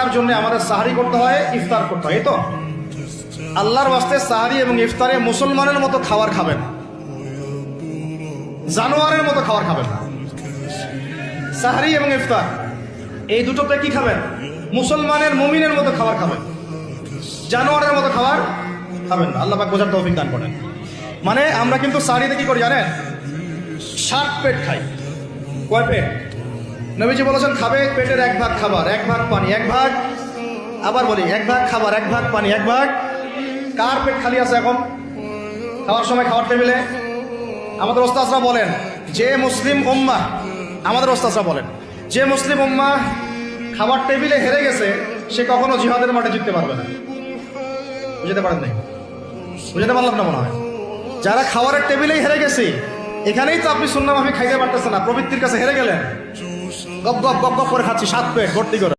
আসার জন্য আমাদের সাহারি করতে হয়, ইফতার করতে হয়। এই তো আল্লাহর ওয়াস্তে সাহারি এবং ইফতারে মুসলমানের মতো খাবার খাবেন, জানোয়ারের মতো খাবার খাবেন না। সাহারি এবং ইফতার এই দুটোতে কি খাবেন? মুসলমানের মুমিনের মতো খাবার খাবেন, জানোয়ারের মতো খাবার খাবেন না। আল্লাহ পাক বোঝার তৌফিক দান করেন। মানে আমরা কিন্তু সাহারিতে কি করি জানেন? 7 পেট খাই। কয় পেট? নবীজি বলেছেন খাবে পেটের 1 ভাগ খাবার, 1 ভাগ পানি, 1 ভাগ, আবার বলি 1 ভাগ খাবার, 1 ভাগ পানি, 1 ভাগ। কার পেট খালি আছে এখন খাওয়ার সময় খাওয়ার টেবিলে? আমাদের ওস্তাদরা বলেন যে মুসলিম উম্মাহ, আমাদের ওস্তাদরা বলেন যে মুসলিম উম্মাহ খাবার টেবিলে হেরে গেছে সে কখনো জিহাদের মাঠে জিততে পারবে না। বুঝতে পারেন নাই? বুঝতে পারলাম না মনে হয়। যারা খাবারের টেবিলেই হেরে গেছে, এখানেই তো আপনি সুন্নাহ মাফিক খাইতে পারতেছেন না, প্রবৃত্তির কাছে হেরে গেলেন, গপ গপ গপ গপ করে খাচ্ছি 7 পেট ভর্তি করে।